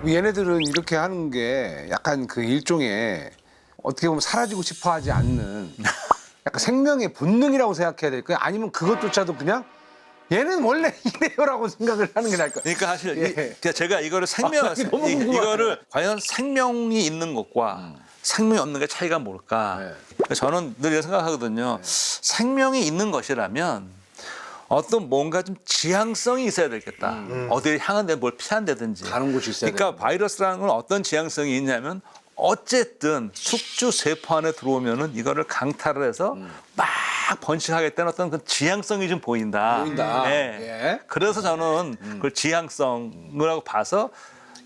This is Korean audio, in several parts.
얘네들은 이렇게 하는 게 약간 그 일종의 어떻게 보면 사라지고 싶어 하지 않는 약간 생명의 본능이라고 생각해야 될까요? 아니면 그것조차도 그냥 얘는 원래 이래요라고 생각을 하는 게 나을까요? 그러니까 사실 예. 그러니까 제가 이거를 너무 궁금하네. 이거를 과연 생명이 있는 것과 생명이 없는 게 차이가 뭘까? 네. 그러니까 저는 늘 이렇게 생각하거든요. 생명이 있는 것이라면 어떤 뭔가 좀 지향성이 있어야 되겠다. 어디를 향한데 뭘 피한다든지. 가는 곳이 있어야 그러니까 바이러스라는 건 어떤 지향성이 있냐면 어쨌든 숙주 세포 안에 들어오면은 이거를 강탈을 해서 막 번식하겠다는 어떤 그 지향성이 좀 보인다. 보인다. 예. 예. 그래서 저는 그걸 지향성이라고 봐서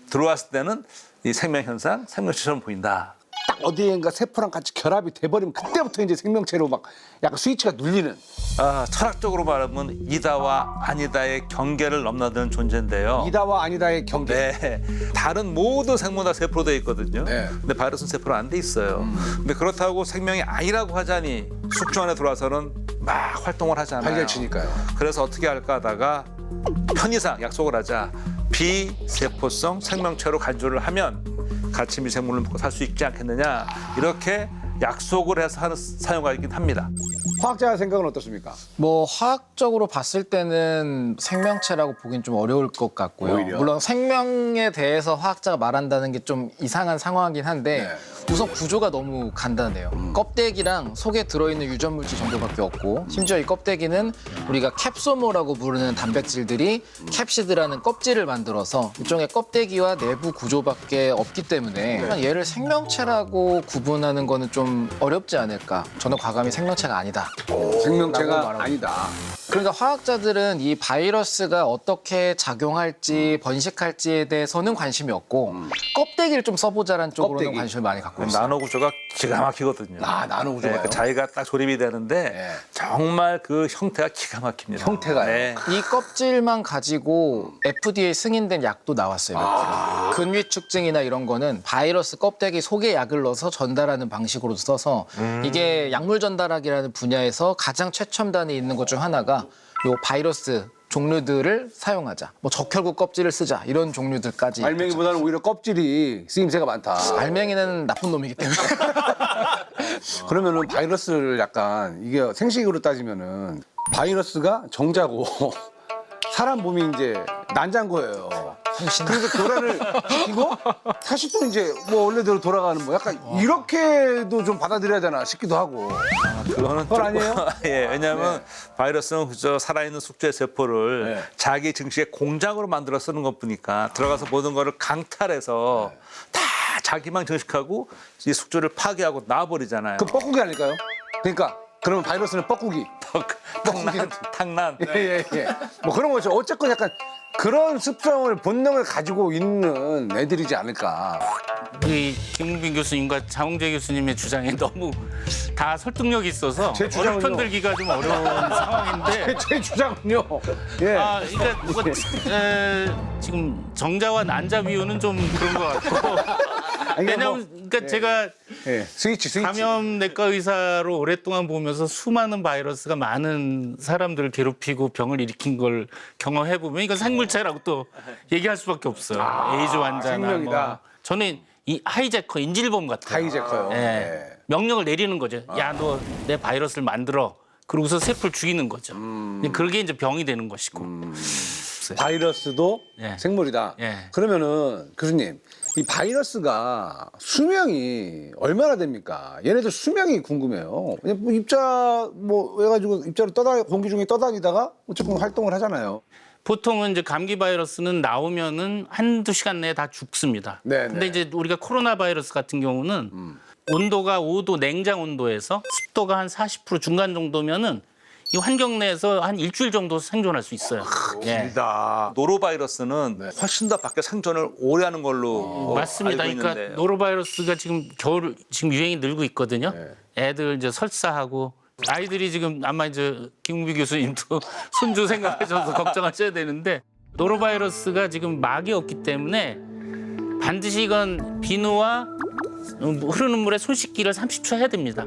들어왔을 때는 이 생명 현상, 생명체처럼 보인다. 딱 어디엔가 세포랑 같이 결합이 돼버리면 그때부터 이제 생명체로 막 약간 스위치가 눌리는. 아, 철학적으로 말하면 이다와 아니다의 경계를 넘나드는 존재인데요. 이다와 아니다의 경계. 네. 다른 모든 생물 다 세포로 돼 있거든요. 네. 근데 바이러스는 세포로 안 돼 있어요. 근데 그렇다고 생명이 아니라고 하자니 숙주 안에 들어와서는 막 활동을 하잖아요. 발견치니까요. 그래서 어떻게 할까 하다가 편의상 약속을 하자. 비세포성 생명체로 간주를 하면 같이 미생물을 먹고 살 수 있지 않겠느냐. 이렇게 약속을 해서 하는 사용가 있긴 합니다. 화학자 생각은 어떻습니까? 뭐 화학적으로 봤을 때는 생명체라고 보긴 좀 어려울 것 같고요. 오히려? 물론 생명에 대해서 화학자가 말한다는 게 좀 이상한 상황이긴 한데 우선 구조가 너무 간단해요. 껍데기랑 속에 들어있는 유전물질 정도밖에 없고 심지어 이 껍데기는 우리가 캡소모라고 부르는 단백질들이 캡시드라는 껍질을 만들어서 일종의 껍데기와 내부 구조밖에 없기 때문에 얘를 생명체라고 구분하는 거는 좀 어렵지 않을까. 저는 과감히 생명체가 아니다. 생명체가 라고 말하고 아니다. 그러니까 화학자들은 이 바이러스가 어떻게 작용할지 번식할지에 대해서는 관심이 없고 껍데기를 좀 써보자라는 쪽으로는 껍데기. 관심을 많이 갖고 있어요. 나노 구조가 기가 막히거든요. 아, 나노 구조가요? 그 자기가 딱 조립이 되는데 네. 정말 그 형태가 기가 막힙니다. 형태가요? 네. 이 껍질만 가지고 FDA 승인된 약도 나왔어요. 몇 개. 근위축증이나 이런 거는 바이러스 껍데기 속에 약을 넣어서 전달하는 방식으로 써서 이게 약물 전달학이라는 분야에서 가장 최첨단에 있는 것 중 하나가 요 바이러스 종류들을 사용하자. 뭐 적혈구 껍질을 쓰자. 이런 종류들까지. 알맹이보다는 오히려 껍질이 쓰임새가 많다. 알맹이는 나쁜 놈이기 때문에. 그러면은 바이러스를 약간 이게 생식으로 따지면은 바이러스가 정자고 사람 몸이 이제 난자인 거예요. 그래서 교란을 시키고 다시 또 이제 뭐 원래대로 돌아가는 뭐 약간 이렇게도 좀 받아들여야 되나 싶기도 하고. 그거는 그건 아니에요? 예, 왜냐하면 바이러스는 그저 살아있는 숙주의 세포를 네. 자기 증식의 공장으로 만들어 쓰는 것뿐이니까 들어가서 모든 거를 강탈해서 다 자기만 증식하고 이 숙주를 파괴하고 놔버리잖아요. 그 뻐꾸기 아닐까요? 그러니까 그러면 바이러스는 뻐꾸기. 탕난. 예. 뭐 그런 거죠. 어쨌건 약간 그런 습성을 본능을 가지고 있는 애들이지 않을까. 우리 김웅빈 교수님과 장홍재 교수님의 주장에 너무 다 설득력이 있어서 제 주장은요? 어느 편들기가 좀 어려운 상황인데 제 주장은요. 예. 아, 그러니까 뭐, 지금 정자와 난자 비유는 좀 그런 것 같고 왜냐하면 그러니까 제가 예. 스위치. 감염내과 의사로 오랫동안 보면서 수많은 바이러스가 많은 사람들을 괴롭히고 병을 일으킨 걸 경험해 보면 이건 생물체라고 또 얘기할 수밖에 없어요. 에이즈 환자나 생명이다. 뭐 저는 이 하이제커 인질범 같아요. 하이제커요. 예. 예. 명령을 내리는 거죠. 야, 너 내 바이러스를 만들어. 그러고서 세포를 죽이는 거죠. 그게 이제 병이 되는 것이고. 바이러스도 예. 생물이다. 예. 그러면은 교수님, 이 바이러스가 수명이 얼마나 됩니까? 얘네들 수명이 궁금해요. 그냥 뭐 입자 뭐 해가지고 입자로 공기 중에 떠다니다가 어쨌든 활동을 하잖아요. 보통은 이제 감기 바이러스는 나오면은 한두 시간 내에 다 죽습니다. 네, 근데 네. 이제 우리가 코로나 바이러스 같은 경우는 온도가 5도 냉장 온도에서 습도가 한 40% 중간 정도면은 이 환경 내에서 한 일주일 정도 생존할 수 있어요. 예. 노로바이러스는 네. 훨씬 더 밖에 생존을 오래 하는 걸로 맞습니다. 알고 그러니까 있는데. 노로바이러스가 지금 겨울 지금 유행이 늘고 있거든요. 네. 애들 이제 설사하고 아이들이 지금 아마 이제 김웅비 교수님도 손주 생각하셔서 걱정하셔야 되는데 노로바이러스가 지금 막이 없기 때문에 반드시 이건 비누와 흐르는 물에 손 씻기를 30초 해야 됩니다.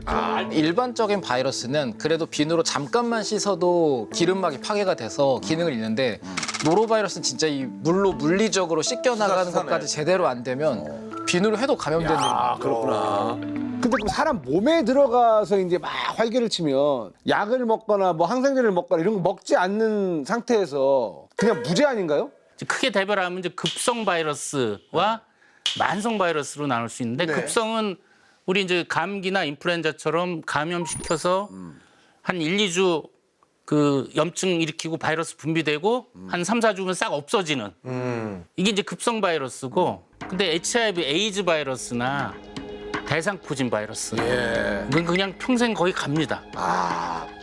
일반적인 바이러스는 그래도 비누로 잠깐만 씻어도 기름막이 파괴가 돼서 기능을 잃는데 노로바이러스는 진짜 이 물로 물리적으로 씻겨나가는 수사네. 것까지 제대로 안 되면 비누로 해도 감염되는 아, 그렇구나. 근데 그럼 사람 몸에 들어가서 이제 막 활개를 치면 약을 먹거나 뭐 항생제를 먹거나 이런 거 먹지 않는 상태에서 그냥 무죄 아닌가요? 크게 대별하면 이제 급성 바이러스와 만성 바이러스로 나눌 수 있는데 급성은 우리 이제 감기나 인플루엔자처럼 감염시켜서 한 1, 2주 그 염증 일으키고 바이러스 분비되고 한 3, 4주면 싹 없어지는 이게 이제 급성 바이러스고 근데 HIV 에이즈 바이러스나 대상포진 바이러스 이건 그냥 평생 거의 갑니다.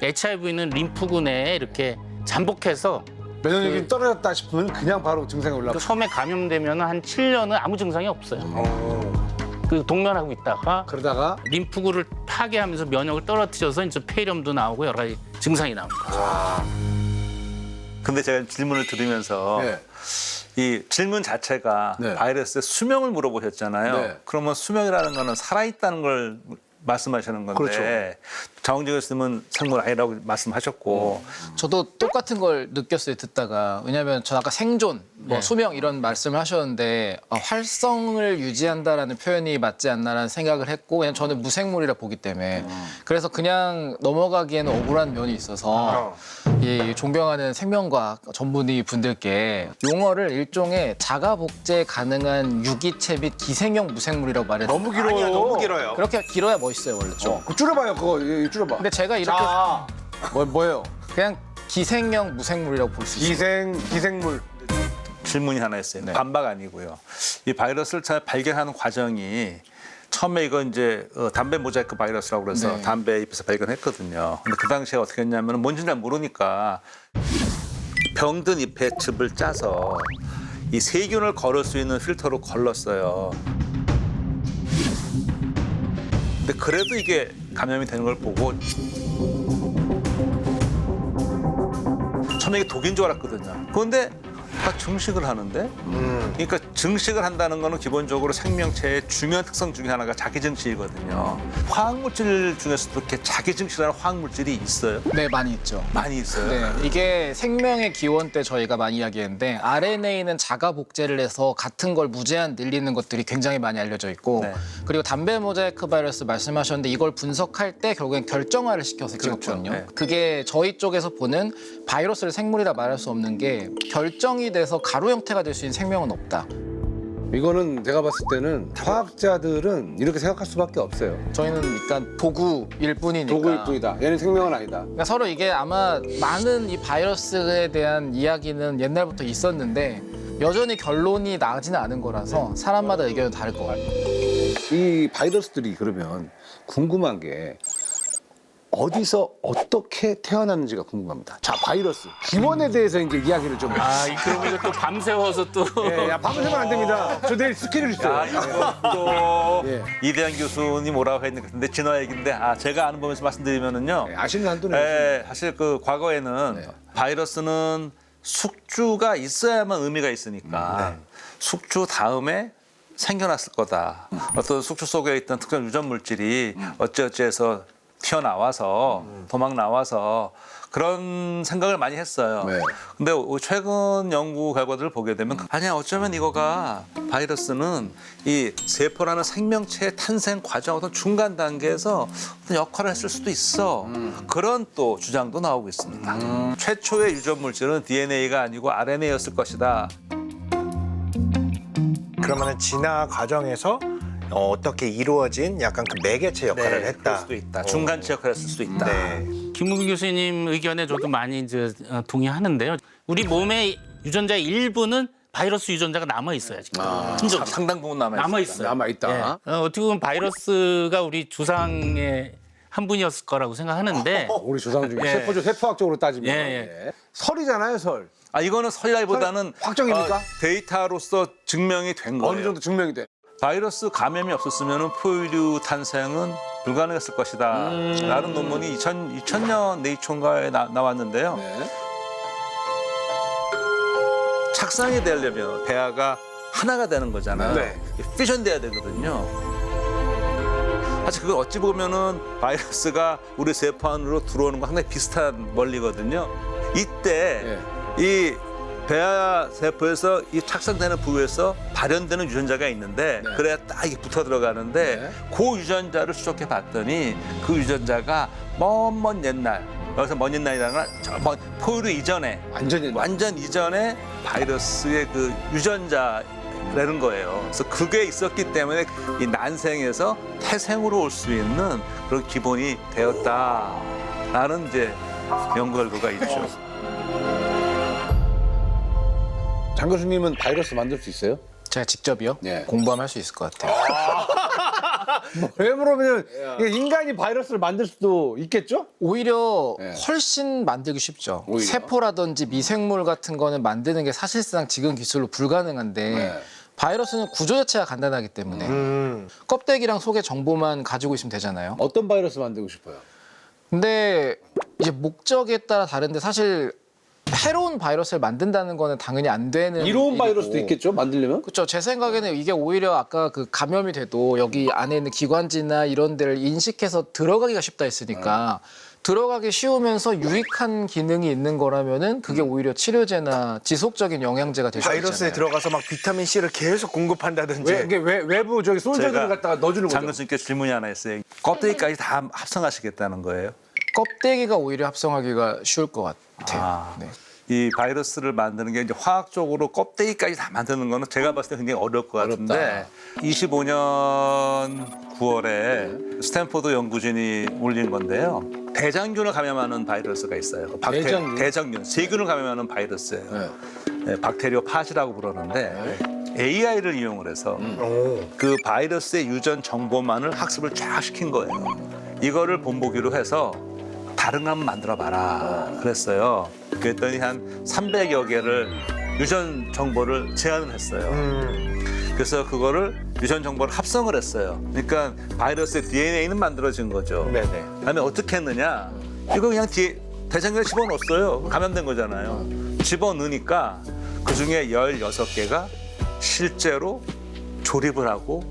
HIV는 림프구 내에 이렇게 잠복해서 면역력이 떨어졌다 싶으면 그냥 바로 증상이 올라가. 처음에 감염되면 한 7년은 아무 증상이 없어요. 그 동면하고 있다가 그러다가 림프구를 파괴하면서 면역을 떨어뜨려서 이제 폐렴도 나오고 여러 가지 증상이 나옵니다. 근데 제가 질문을 들으면서 네. 이 질문 자체가 네. 바이러스의 수명을 물어보셨잖아요. 네. 그러면 수명이라는 거는 살아있다는 걸 말씀하시는 건데 그렇죠. 정은지 교수님은 생물 아니라고 말씀하셨고 저도 똑같은 걸 느꼈어요 듣다가. 왜냐하면 저 아까 생존, 뭐 수명 이런 말씀을 하셨는데 활성을 유지한다라는 표현이 맞지 않나라는 생각을 했고 왜냐면 저는 무생물이라 보기 때문에 그래서 그냥 넘어가기에는 억울한 면이 있어서 이 존경하는 생명과학 전문의 분들께 용어를 일종의 자가복제 가능한 유기체 및 기생형 무생물이라고 말했어요. 너무 길어요. 아니야, 너무 길어요. 그렇게 길어야 멋있어요 원래 좀. 그거 줄여봐요. 그거 줄여봐. 근데 제가 이렇게 자, 뭐예요? 그냥 기생형 무생물이라고 볼 수 있어요. 기생물. 질문이 하나 있어요. 네. 반박 아니고요. 이 바이러스를 잘 발견하는 과정이 처음에 이거 이제 담배 모자이크 바이러스라고 그래서 네. 담배 잎에서 발견했거든요. 근데 그 당시에 어떻게 했냐면 뭔지는 잘 모르니까 병든 잎에 즙을 짜서 이 세균을 걸을 수 있는 필터로 걸렀어요. 근데 그래도 이게 감염이 되는 걸 보고 처음에 이게 독인 줄 알았거든요. 그런데 다 증식을 하는데 그러니까 증식을 한다는 거는 기본적으로 생명체의 중요한 특성 중에 하나가 자기 증식이거든요. 화학물질 중에서도 이렇게 자기 증식하는 화학물질이 있어요? 네 많이 있죠. 많이 있어요. 네, 이게 생명의 기원 때 저희가 많이 이야기했는데 RNA는 자가 복제를 해서 같은 걸 무제한 늘리는 것들이 굉장히 많이 알려져 있고 네. 그리고 담배 모자이크 바이러스 말씀하셨는데 이걸 분석할 때 결국엔 결정화를 시켜서 찍었거든요. 네. 그게 저희 쪽에서 보는 바이러스를 생물이라 말할 수 없는 게 결정이 돼서 가루 형태가 될 수 있는 생명은 없다. 이거는 내가 봤을 때는 과학자들은 이렇게 생각할 수밖에 없어요. 저희는 일단 도구일 뿐이니까. 도구일 뿐이다. 얘는 생명은 아니다. 그러니까 서로 이게 아마 많은 이 바이러스에 대한 이야기는 옛날부터 있었는데 여전히 결론이 나지는 않은 거라서 사람마다 의견은 다를 것 같아요. 이 바이러스들이 그러면 궁금한 게 어디서 어떻게 태어났는지가 궁금합니다. 자, 바이러스 기원에 대해서 이제 이야기를 좀. 그럼 이거 또 밤새워서 또 예, 야, 밤을 새면 안 됩니다. 저 내일 스케줄 있어요. 아, 이것도 예. 이대한 교수님 오라고 했는데 진화 얘기인데 제가 아는 범위에서 말씀드리면은요. 예, 아시는 한도는. 사실 그 과거에는 바이러스는 숙주가 있어야만 의미가 있으니까 숙주 다음에 생겨났을 거다. 어떤 숙주 속에 있던 특정 유전 물질이 어찌어찌해서 튀어나와서 도망 나와서 그런 생각을 많이 했어요. 네. 근데 최근 연구 결과들을 보게 되면 아니야 어쩌면 이거가 바이러스는 이 세포라는 생명체의 탄생 과정 어떤 중간 단계에서 어떤 역할을 했을 수도 있어. 그런 또 주장도 나오고 있습니다. 최초의 유전 물질은 DNA가 아니고 RNA였을 것이다. 그러면은 진화 과정에서 어떻게 이루어진 약간 그 매개체 역할을 그럴 했다. 수도 있다. 중간체 역할을 했을 수도 있다. 네. 김우빈 교수님 의견에 저도 많이 이제 동의하는데요. 우리 몸의 유전자의 일부는 바이러스 유전자가 남아 있어요 지금. 흔적이 상당 부분 남아 있습니다. 남아 있어요. 남아있다. 어떻게 보면 바이러스가 우리 조상의 한 분이었을 거라고 생각하는데 우리 조상 중에 예. 세포학적으로 따지면. 예, 예. 예. 설이잖아요, 설. 이거는 설날보다는 확정입니까? 데이터로서 증명이 된 거예요. 어느 정도 증명이 돼. 바이러스 감염이 없었으면 포유류 탄생은 불가능했을 것이다. 라는 논문이 2000년 네이처인가에 나왔는데요. 네. 착상이 되려면 배아가 하나가 되는 거잖아요. 네. 피션돼야 되거든요. 사실 그걸 어찌 보면은 바이러스가 우리 세포 안으로 들어오는 거 상당히 비슷한 원리거든요. 이때 이 배아 세포에서 이 착상되는 부위에서 발현되는 유전자가 있는데 네. 그래야 딱 이게 붙어 들어가는데 네. 그 유전자를 추적해 봤더니 그 유전자가 먼 옛날 여기서 먼 옛날이라는 저먼 포유류 이전에 완전 이전에 바이러스의 그 유전자라는 거예요. 그래서 그게 있었기 때문에 이 난생에서 태생으로 올 수 있는 그런 기본이 되었다라는 이제 연구 결과가 있죠. 장 교수님은 바이러스 만들 수 있어요? 제가 직접이요? 네. 공부하면 할 수 있을 것 같아요. 왜 그러면 인간이 바이러스를 만들 수도 있겠죠? 오히려 네. 훨씬 만들기 쉽죠. 오히려? 세포라든지 미생물 같은 거는 만드는 게 사실상 지금 기술로 불가능한데 네. 바이러스는 구조 자체가 간단하기 때문에 껍데기랑 속의 정보만 가지고 있으면 되잖아요. 어떤 바이러스 만들고 싶어요? 근데 이제 목적에 따라 다른데 사실 새로운 바이러스를 만든다는 거는 당연히 안 되는 이로운 일이고. 바이러스도 있겠죠? 만들려면? 그렇죠. 제 생각에는 이게 오히려 아까 그 감염이 돼도 여기 안에 있는 기관지나 이런 데를 인식해서 들어가기가 쉽다 했으니까 들어가기 쉬우면서 유익한 기능이 있는 거라면은 그게 오히려 치료제나 지속적인 영양제가 될 수 있잖아요. 바이러스에 들어가서 막 비타민 C를 계속 공급한다든지. 이게 외부 저기 솔저들을 갖다가 넣어주는 거죠? 장 교수님께 질문이 하나 있어요. 껍데기까지 다 합성하시겠다는 거예요? 껍데기가 오히려 합성하기가 쉬울 것 같아요. 아. 네. 이 바이러스를 만드는 게 이제 화학적으로 껍데기까지 다 만드는 거는 제가 봤을 때 굉장히 어려울 것 같은데 25년 9월에 스탠포드 연구진이 올린 건데요. 대장균을 감염하는 바이러스가 있어요. 대장균, 세균을 감염하는 바이러스예요. 네. 네, 박테리오 팟이라고 부르는데 AI를 이용을 해서 오. 그 바이러스의 유전 정보만을 학습을 쫙 시킨 거예요. 이거를 본보기로 해서 다른 거 한번 만들어봐라 그랬어요. 그랬더니 한 300여 개를 유전 정보를 제안을 했어요. 그래서 그거를 유전 정보를 합성을 했어요. 그러니까 바이러스의 DNA는 만들어진 거죠. 네네. 그다음에 어떻게 했느냐? 이거 그냥 대장균에 집어넣었어요. 감염된 거잖아요. 집어넣으니까 그중에 16개가 실제로 조립을 하고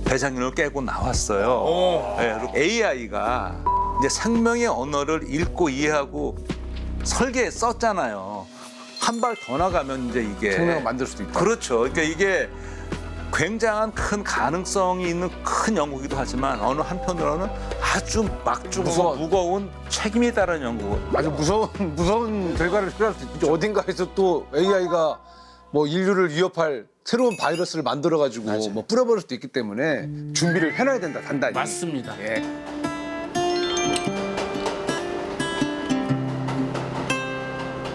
대장균을 깨고 나왔어요. 네, 그리고 AI가 이제 생명의 언어를 읽고 이해하고 설계에 썼잖아요. 한 발 더 나가면 이제 이게 생명을 만들 수도 있다. 그렇죠. 그러니까 이게 굉장한 큰 가능성이 있는 큰 연구이기도 하지만 어느 한편으로는 아주 막중하고 무거운 책임이 따른 연구. 아주 무서운 결과를 초래할 수 있죠. 어딘가에서 또 AI가 뭐 인류를 위협할 새로운 바이러스를 만들어가지고 뭐 뿌려버릴 수도 있기 때문에 준비를 해놔야 된다, 단단히. 맞습니다. 예.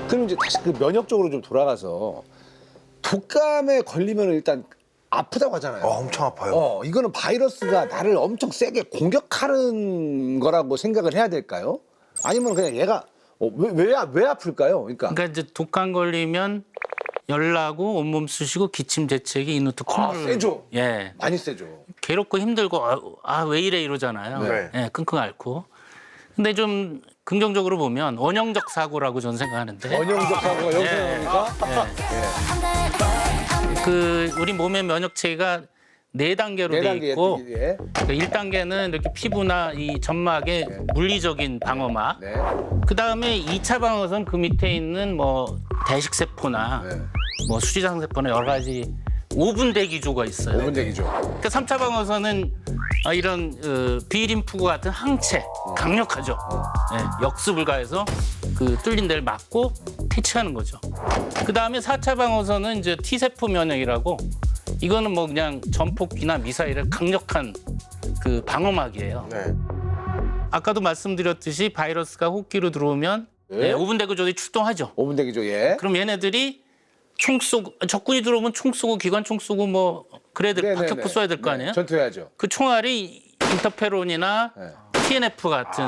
그럼 이제 다시 그 면역적으로 좀 돌아가서 독감에 걸리면 일단 아프다고 하잖아요. 엄청 아파요. 이거는 바이러스가 나를 엄청 세게 공격하는 거라고 생각을 해야 될까요? 아니면 그냥 얘가 왜 아플까요? 그러니까 이제 독감 걸리면 열나고 온몸 쑤시고 기침 재채기 이누트 콧물 세죠? 예 많이 세죠. 괴롭고 힘들고 왜 이래 이러잖아요. 네. 예, 끙끙 앓고. 근데 좀 긍정적으로 보면 원형적 사고라고 저는 생각하는데 원형적 사고가 여기서 나오니까 그 우리 몸의 면역 체계가 4단계로 돼 4단계 있고 예. 그 1단계는 이렇게 피부나 이 점막의 물리적인 방어막. 네. 그다음에 2차 방어선 그 밑에 있는 뭐 대식세포나 네. 뭐 수지장세포나 여러 가지 5분 대기조가 있어요. 5분 대기죠. 그러니까 3차 방어선은 이런 비림프구 같은 항체 강력하죠. 예, 역습을 가해서 그 뚫린 데를 막고 퇴치하는 거죠. 그다음에 4차 방어선은 이제 T세포 면역이라고 이거는 뭐 그냥 전폭기나 미사일의 강력한 그 방어막이에요. 네. 아까도 말씀드렸듯이 바이러스가 호흡기로 들어오면 네. 5분 대기조들이 출동하죠. 5분 대기죠. 예. 그럼 얘네들이 총 쏘고 적군이 들어오면 총 쏘고 기관총 쏘고 뭐 그래야 될 네네네. 박격포 쏴야 될 거 아니에요? 전투해야죠. 그 총알이 인터페론이나 네. TNF 같은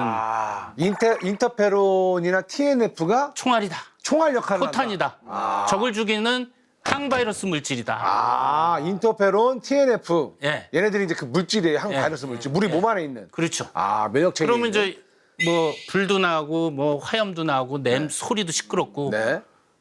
인터페론이나 TNF가 총알이다. 총알 역할을 포탄이다. 한다. 적을 죽이는 항바이러스 물질이다. 인터페론, TNF. 예. 얘네들이 이제 그 물질이에요. 항바이러스 물질. 우리 몸 안에 있는. 그렇죠. 면역 체계. 그러면 이제 뭐 불도 나고 뭐 화염도 나고 소리도 시끄럽고 네.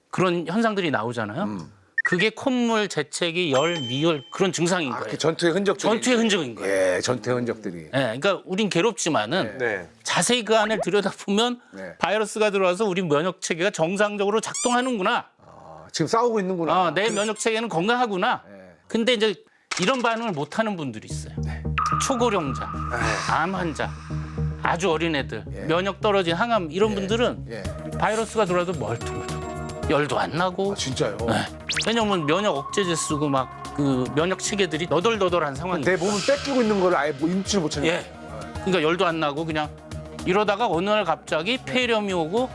그런 현상들이 나오잖아요. 그게 콧물, 재채기, 열, 미열 그런 증상인 거예요. 그 전투의 흔적들이. 전투의 흔적인 거예요. 예, 전투의 흔적들이. 예, 그러니까 우린 괴롭지만은 네. 자세히 그 안을 들여다보면 네. 바이러스가 들어와서 우리 면역 체계가 정상적으로 작동하는구나. 지금 싸우고 있는구나. 내 면역 체계는 건강하구나. 네. 근데 이제 이런 반응을 못 하는 분들이 있어요. 초고령자, 암 환자, 아주 어린 애들, 면역 떨어진 항암 이런 분들은 예. 바이러스가 들어와도 멀뚱멀뚱. 열도 안 나고. 아, 진짜요? 네. 왜냐면 면역 억제제 쓰고 막 그 면역 체계들이 너덜너덜한 상황이. 내 몸을 뺏기고 있는 걸 아예 뭐 인지를 못하는 예. 그러니까 열도 안 나고 그냥 이러다가 어느 날 갑자기 폐렴이 오고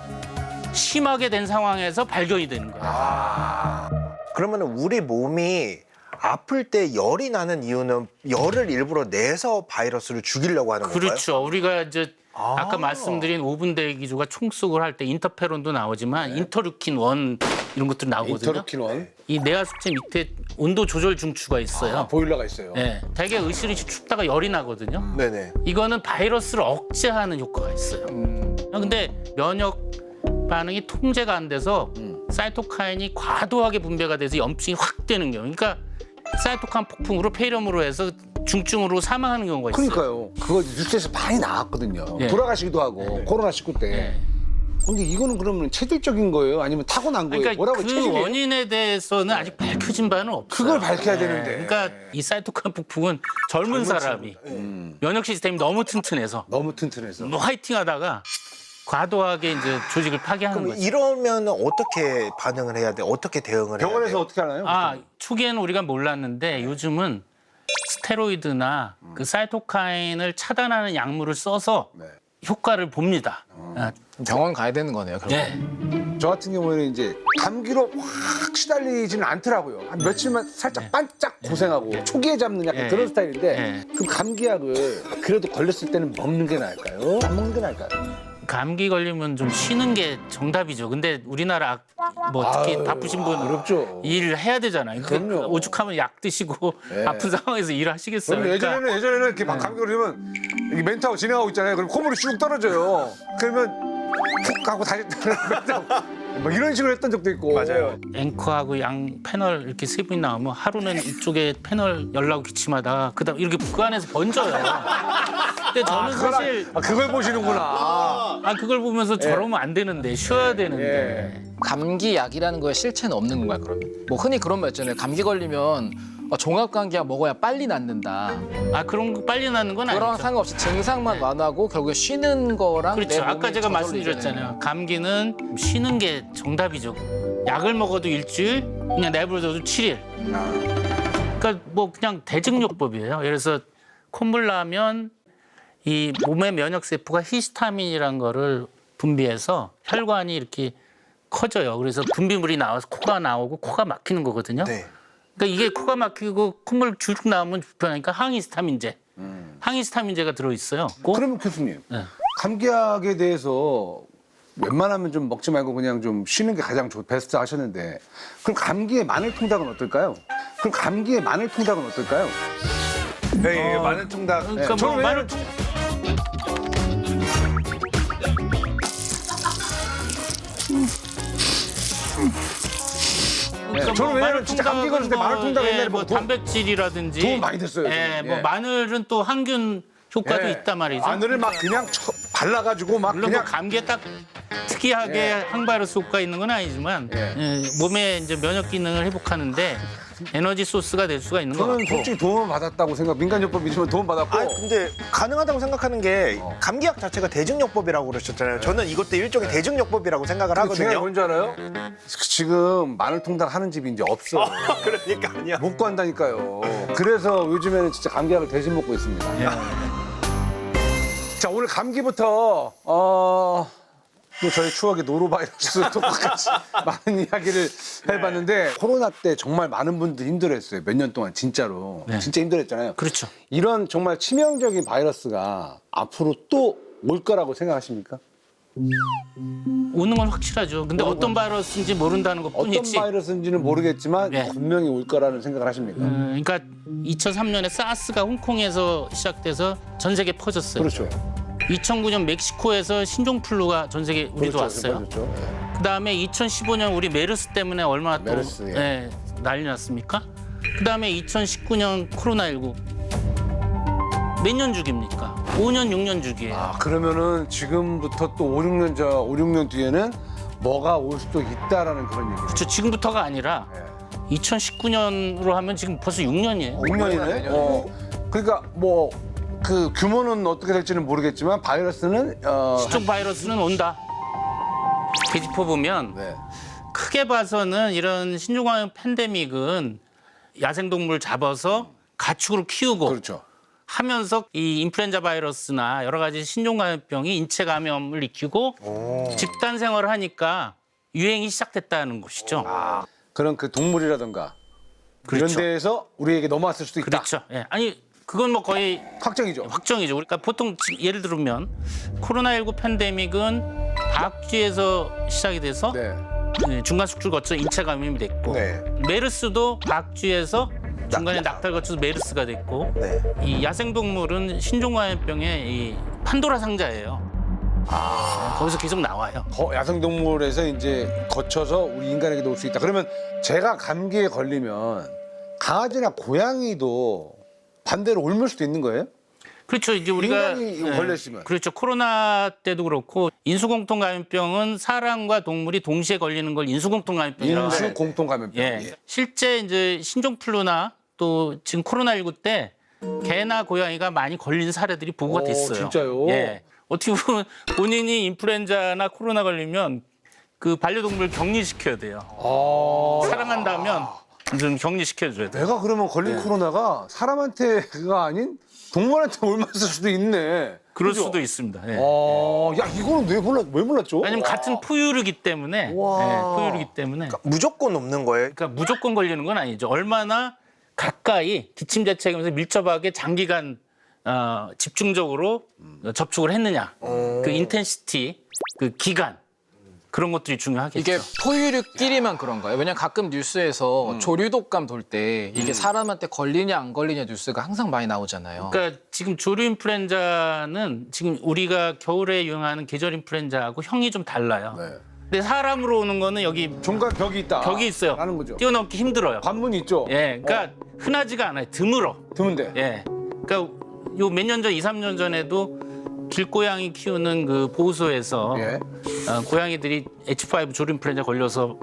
심하게 된 상황에서 발견이 되는 거야. 그러면 우리 몸이 아플 때 열이 나는 이유는 열을 일부러 내서 바이러스를 죽이려고 하는 건가요? 그렇죠. 우리가 이제 아까 말씀드린 5분 대기조가 총속을 할 때 인터페론도 나오지만 인터루킨 1 이런 것들 나오거든요. 인터루킨 원. 이 내하수체 밑에 온도 조절 중추가 있어요. 보일러가 있어요. 네. 되게 으실으실 춥다가 열이 나거든요. 네네. 이거는 바이러스를 억제하는 효과가 있어요. 근데 면역 반응이 통제가 안 돼서 사이토카인이 과도하게 분배가 돼서 염증이 확 되는 경우. 그러니까 사이토카인 폭풍으로 폐렴으로 해서 중증으로 사망하는 경우가 있어요. 그러니까요. 그거 뉴스에서 많이 나왔거든요. 예. 돌아가시기도 하고 코로나19 때. 예. 근데 이거는 그러면 체질적인 거예요? 아니면 타고난 거예요? 그러니까 뭐라고 그 체질이에요? 원인에 대해서는 아직 밝혀진 바는 없어요. 그걸 밝혀야 되는데. 그러니까 이 사이토카인 폭풍은 젊은 사람이 면역 시스템이 너무 튼튼해서 너무 튼튼해서. 뭐 화이팅하다가 과도하게 이제 조직을 파괴하는 그럼 거죠. 이러면 어떻게 반응을 해야 돼? 어떻게 대응을 해야 병원에서 돼요? 어떻게 하나요? 초기에는 우리가 몰랐는데 요즘은 스테로이드나 그 사이토카인을 차단하는 약물을 써서 네. 효과를 봅니다. 병원 가야 되는 거네요. 결국. 네. 저 같은 경우에는 이제 감기로 확 시달리지는 않더라고요. 한 며칠만 살짝 반짝 고생하고 초기에 잡는 약간 예. 그런 스타일인데 예. 그럼 감기약을 그래도 걸렸을 때는 먹는 게 나을까요? 안 먹는 게 나을까요? 감기 걸리면 좀 쉬는 게 정답이죠. 근데 우리나라 뭐 특히 아유, 바쁘신 분 어렵죠. 일을 해야 되잖아요. 그럼요. 오죽하면 약 드시고 예. 아픈 상황에서 일을 하시겠어요. 그럼 그러니까 예전에는 이렇게 막 감기 걸리면 이게 멘트하고 진행하고 있잖아요. 그럼 콧물이 쭉 떨어져요. 그러면 푹 하고 다시 뭐 이런 식으로 했던 적도 있고. 맞아요. 앵커하고 양 패널 이렇게 세 분이 나오면 하루는 이쪽에 패널 열라고 기침하다가 그다음 이렇게 그 안에서 번져요. 근데 저는 사실 그걸 보시는구나. 그걸 보면서 저러면 안 되는데 쉬어야 되는데. 감기약이라는 거에 실체는 없는 건가요, 그러면? 뭐 흔히 그런 말 있잖아요. 감기 걸리면 종합감기약 먹어야 빨리 낫는다. 그런 거 빨리 나는 건 그거랑 아니죠. 상관없이 증상만 완화하고 결국에 쉬는 거랑 내 그렇죠. 몸이 아까 제가 저절로 말씀드렸잖아요. 감기는 쉬는 게 정답이죠. 약을 먹어도 일주일, 그냥 내버려둬도 7일. 그러니까 뭐 그냥 대증요법이에요. 예를 들어서 콧물 나면 이 몸의 면역 세포가 히스타민이라는 거를 분비해서 혈관이 이렇게 커져요. 그래서 분비물이 나와서 코가 나오고 코가 막히는 거거든요. 네. 그러니까 이게 코가 막히고 콧물 줄쭉 나오면 불편하니까 항히스타민제. 항히스타민제가 들어있어요. 그러면 교수님, 네. 감기약에 대해서 웬만하면 좀 먹지 말고 그냥 좀 쉬는 게 가장 베스트 하셨는데 그럼 감기의 마늘 통닭은 어떨까요? 네, 마늘 통닭. 그러니까 저는 뭐 왜냐면 저는 왜냐면 진짜 감기 걸릴 때 마늘 통닭 옛날에 뭐 먹고 단백질이라든지 도움 많이 됐어요, 저는. 뭐 예. 마늘은 또 항균 효과도 예. 있단 말이죠. 마늘을 막 그냥 발라가지고 막 물론 그냥 뭐 감기에 딱 특이하게 항바이러스 효과 있는 건 아니지만 예. 몸의 이제 면역 기능을 회복하는데 에너지 소스가 될 수가 있는 것 저는 같고. 솔직히 도움을 받았다고 민간요법이지만 도움 받았고 근데 가능하다고 생각하는 게 감기약 자체가 대증요법이라고 그러셨잖아요. 저는 이것도 일종의 대증요법이라고 생각을 중요한 게 하거든요. 뭔지 알아요? 지금 마늘 통닭 하는 집이 이제 없어. 그러니까요. 못 구한다니까요. 그래서 요즘에는 진짜 감기약을 대신 먹고 있습니다. 예. 자, 오늘 감기부터 또 저희 추억의 노로바이러스 똑같이 많은 이야기를 해봤는데 코로나 때 정말 많은 분들이 힘들어했어요. 몇 년 동안 진짜로. 네. 진짜 힘들었잖아요. 그렇죠. 이런 정말 치명적인 바이러스가 앞으로 또 올 거라고 생각하십니까? 오는 건 확실하죠. 근데 어떤 바이러스인지 모른다는 어떤 것뿐이지. 바이러스인지는 모르겠지만 네. 분명히 올 거라는 생각을 하십니까? 그러니까 2003년에 사스가 홍콩에서 시작돼서 전 세계 퍼졌어요. 그렇죠. 2009년 멕시코에서 신종플루가 전 세계 우리도 왔어요. 그렇죠. 그다음에 2015년 우리 메르스 때문에 얼마나 또 메르스, 예. 난리 났습니까? 그다음에 2019년 코로나19 몇 년 주기입니까? 5년, 6년 주기예요. 그러면은 지금부터 또 5, 6년 뒤에는 뭐가 올 수도 있다라는 그런 얘기. 그렇죠. 지금부터가 아니라 2019년으로 하면 지금 벌써 6년이에요. 6년이네. 그러니까 뭐 그 규모는 어떻게 될지는 모르겠지만 바이러스는 시종 바이러스는 온다. 계집표 보면 네. 크게 봐서는 이런 신종암 팬데믹은 야생동물 잡아서 가축으로 키우고 그렇죠. 하면서 이 인플루엔자 바이러스나 여러 가지 신종감염병이 인체 감염을 일으키고 집단 생활을 하니까 유행이 시작됐다는 것이죠. 그런 그 동물이라든가 그렇죠. 이런 데에서 우리에게 넘어왔을 수도 있다. 그렇죠. 예. 아니 그건 뭐 거의 확정이죠. 확정이죠. 그러니까 보통 예를 들면 코로나19 팬데믹은 박쥐에서 시작이 돼서 네. 중간 숙주를 거쳐 인체 감염이 됐고 네. 메르스도 박쥐에서 중간에 낙타를 거쳐서 메르스가 됐고 네. 이 야생동물은 신종감염병의 이 판도라 상자예요. 거기서 계속 나와요. 야생동물에서 이제 거쳐서 우리 인간에게도 올 수 있다. 그러면 제가 감기에 걸리면 강아지나 고양이도 반대로 옮을 수도 있는 거예요? 그렇죠. 이제 우리가 인간이 걸렸으면. 그렇죠. 코로나 때도 그렇고 인수공통감염병은 사람과 동물이 동시에 걸리는 걸 인수공통감염병이라고 하죠. 인수 공통감염병. 예. 실제 이제 신종플루나 또 지금 코로나19 때 개나 고양이가 많이 걸린 사례들이 보고가 오, 됐어요. 진짜요? 예. 어떻게 보면 본인이 인플루엔자나 코로나 걸리면 그 반려동물 격리시켜야 돼요. 사랑한다면 좀 격리시켜줘야 돼요. 내가 그러면 걸린 코로나가 사람한테가 아닌 동물한테 옮았을 수도 있네. 그럴 그죠? 수도 있습니다. 예. 야 이거는 왜 몰랐죠? 왜냐면 같은 포유류기 때문에 포유류기 때문에 무조건 없는 거예요. 그러니까 무조건 걸리는 건 아니죠. 얼마나 가까이 기침자체하면서 밀접하게 장기간 집중적으로 접촉을 했느냐. 그 인텐시티, 그 기간 그런 것들이 중요하겠죠. 이게 포유류끼리만 그런가요? 왜냐면 가끔 뉴스에서 조류독감 돌 때 이게 사람한테 걸리냐 안 걸리냐 뉴스가 항상 많이 나오잖아요. 그러니까 지금 조류 인플루엔자는 지금 우리가 겨울에 유행하는 계절 인플루엔자하고 형이 좀 달라요. 네. 근데 사람으로 오는 거는 여기 중간 벽이 있다. 벽이 있어요. 라는 거죠. 뛰어넘기 힘들어요. 관문이 있죠. 예, 그러니까 흔하지가 않아요. 드물어. 드문데. 예. 그러니까 요 몇 년 전, 2, 3년 전에도 길고양이 키우는 그 보호소에서 예. 고양이들이 H5 조류 인플루엔자 걸려서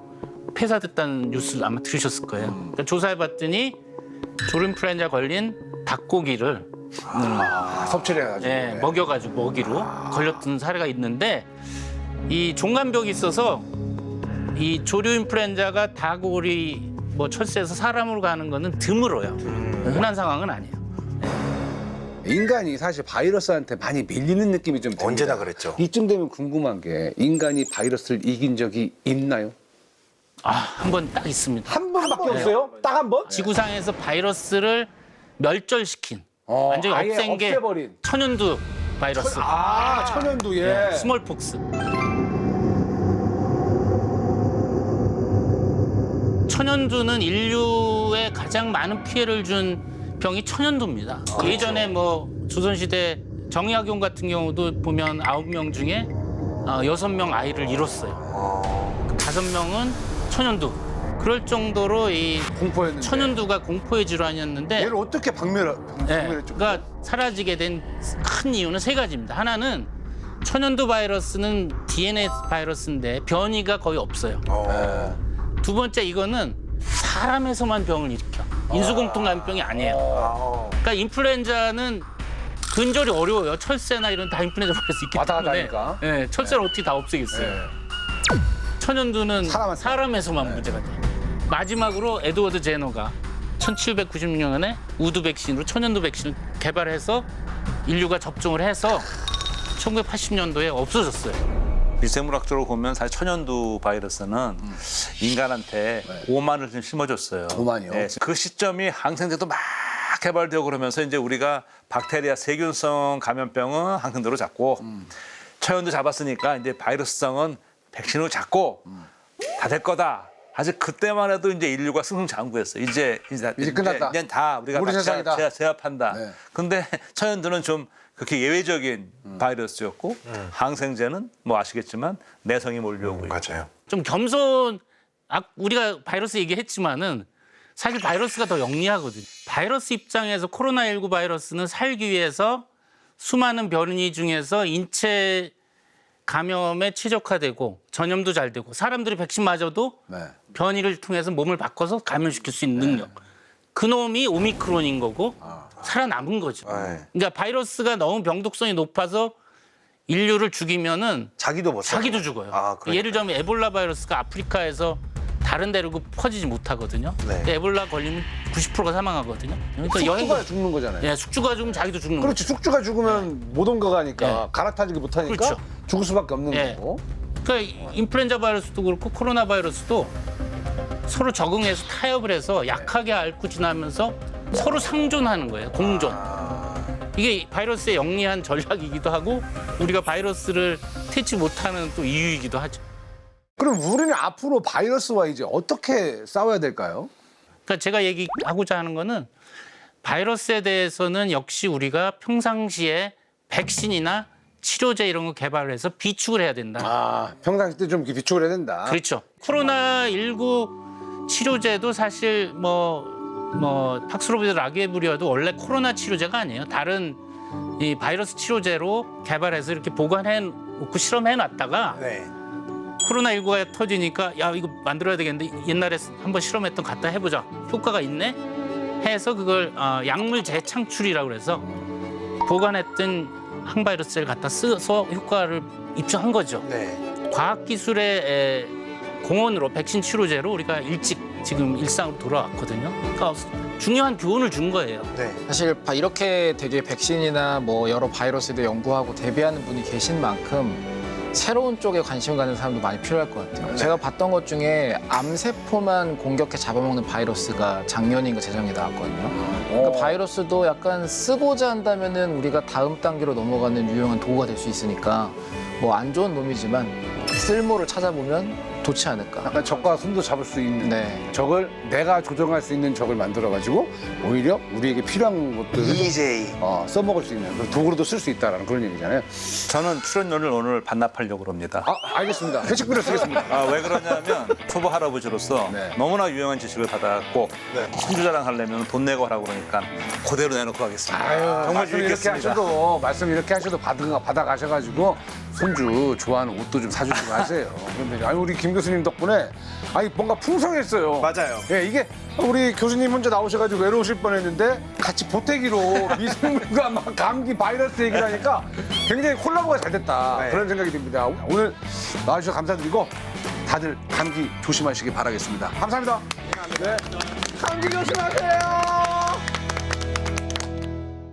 폐사됐다는 뉴스를 아마 들으셨을 거예요. 그러니까 조사해봤더니 조류 인플루엔자 걸린 닭고기를 섭취를 해가지고. 예, 먹여가지고 먹이로 걸렸던 사례가 있는데 이 종간벽이 있어서 이 조류 인플루엔자가 닭오리 뭐 철새에서 사람으로 가는 거는 드물어요. 흔한 상황은 아니에요. 인간이 사실 바이러스한테 많이 밀리는 느낌이 좀 듭니다. 언제나 그랬죠. 이쯤 되면 궁금한 게 인간이 바이러스를 이긴 적이 있나요? 한 번 딱 있습니다. 한 번밖에 없어요? 딱 한 번? 지구상에서 바이러스를 멸절시킨 완전히 아예 없앤 게 없애버린. 천연두 바이러스, 천연두 예. 스몰폭스. 천연두는 인류에 가장 많은 피해를 준 병이 천연두입니다. 예전에 뭐 조선시대 정약용 같은 경우도 보면 9명 중에 6명 아이를 잃었어요. 5명은 천연두. 그럴 정도로 이 공포였는데. 천연두가 공포의 질환이었는데 얘를 어떻게 네, 박멸했죠? 그러니까 사라지게 된 큰 이유는 세 가지입니다. 하나는 천연두 바이러스는 DNA 바이러스인데 변이가 거의 없어요. 두 번째 이거는 사람에서만 병을 일으켜. 인수공통감염병이 아니에요. 그러니까 인플루엔자는 근절이 어려워요. 철새나 이런 다 인플루엔자 바이러스 있기 왔다 갔다 때문에. 하니까. 네, 철새를 어떻게 다 없애겠어요. 천연두는 사람한테. 사람에서만 문제가 돼요. 마지막으로 에드워드 제너가 1796년에 우드 백신으로 천연두 백신을 개발해서 인류가 접종을 해서 1980년도에 없어졌어요. 미생물학적으로 보면 사실 천연두 바이러스는 인간한테 오만을 좀 심어줬어요. 오만이요? 네, 그 시점이 항생제도 막 개발되고 그러면서 이제 우리가 박테리아 세균성 감염병은 항생제로 잡고 천연두 잡았으니까 이제 바이러스성은 백신으로 잡고 다 될 거다. 아직 그때만 해도 이제 인류가 승승장구했어요. 이제 끝났다. 이제 다 우리가 우리 다 세상이다. 제압한다. 네. 근데 천연두는 좀 그렇게 예외적인 바이러스였고 항생제는 뭐 아시겠지만 내성이 몰려오고 있고. 맞아요. 좀 우리가 바이러스 얘기했지만은 사실 바이러스가 더 영리하거든요. 바이러스 입장에서 코로나19 바이러스는 살기 위해서 수많은 변이 중에서 인체 감염에 최적화되고 전염도 잘 되고 사람들이 백신 맞아도 네. 변이를 통해서 몸을 바꿔서 감염시킬 수 있는 능력. 그놈이 오미크론인 거고 살아남은 거죠. 네. 그러니까 바이러스가 너무 병독성이 높아서 인류를 죽이면은 자기도 못 살아요. 자기도 죽어요. 아, 그러니까요. 예를 들면 에볼라 바이러스가 아프리카에서 다른 데로 퍼지지 못하거든요. 네. 근데 에볼라 걸리면 90%가 사망하거든요. 그러니까 숙주가 죽는 거잖아요. 예, 숙주가 죽으면 자기도 죽는 거죠. 그렇지, 숙주가 죽으면 못 온 거가니까 네. 갈아타지기 못하니까 그렇죠. 죽을 수밖에 없는 예. 거고. 그러니까 인플루엔자 바이러스도 그렇고 코로나 바이러스도 서로 적응해서 타협을 해서 약하게 앓고 지나면서 서로 상존하는 거예요. 공존. 이게 바이러스의 영리한 전략이기도 하고 우리가 바이러스를 퇴치 못하는 또 이유이기도 하죠. 그럼 우리는 앞으로 바이러스와 이제 어떻게 싸워야 될까요? 그러니까 제가 얘기하고자 하는 거는 바이러스에 대해서는 역시 우리가 평상시에 백신이나 치료제 이런 거 개발을 해서 비축을 해야 된다. 아, 평상시 때 좀 비축을 해야 된다. 그렇죠. 코로나19 치료제도 사실 팍스로비드 라게브리아도 원래 코로나 치료제가 아니에요. 다른 이 바이러스 치료제로 개발해서 이렇게 보관해 놓고 실험해 놨다가 네. 코로나19가 터지니까 야 이거 만들어야 되겠는데 옛날에 한번 실험했던 거 갖다 해보자. 효과가 있네? 해서 그걸 약물 재창출이라고 그래서 보관했던 항바이러스를 갖다 써서 효과를 입증한 거죠. 네. 과학기술의 공헌으로 백신 치료제로 우리가 일찍 지금 일상으로 돌아왔거든요. 그러니까 중요한 교훈을 준 거예요. 네. 사실 이렇게 되게 백신이나 뭐 여러 바이러스에 대해 연구하고 대비하는 분이 계신 만큼 새로운 쪽에 관심 가는 사람도 많이 필요할 것 같아요. 제가 봤던 것 중에 암세포만 공격해 잡아먹는 바이러스가 작년인가 재작년에 나왔거든요. 그러니까 바이러스도 약간 쓰고자 한다면은 우리가 다음 단계로 넘어가는 유용한 도구가 될 수 있으니까 뭐 안 좋은 놈이지만 쓸모를 찾아보면 좋지 않을까. 약간 적과 손도 잡을 수 있는 네. 적을 내가 조정할 수 있는 적을 만들어가지고 오히려 우리에게 필요한 것들을 EJ. 써먹을 수 있는 그런 도구로도 쓸 수 있다라는 그런 얘기잖아요. 저는 출연료를 오늘 반납하려고 합니다. 알겠습니다. 회식비를 쓰겠습니다. 왜 그러냐면 초보 할아버지로서 네. 너무나 유용한 지식을 받았고 네. 신주자랑 하려면 돈 내고 하라고 그러니까 그대로 내놓고 하겠습니다. 정말 말씀 이렇게 유익했습니다. 하셔도 받아가셔가지고 손주 좋아하는 옷도 좀 사주시고 하세요. 그런데 우리 김 교수님 덕분에 뭔가 풍성했어요. 맞아요. 예, 이게 우리 교수님 혼자 나오셔가지고 외로우실 뻔했는데 같이 보태기로 미생물과 막 감기 바이러스 얘기를 하니까 굉장히 콜라보가 잘 됐다 네. 그런 생각이 듭니다. 오늘 나와주셔서 감사드리고 다들 감기 조심하시기 바라겠습니다. 감사합니다. 네. 감기 조심하세요.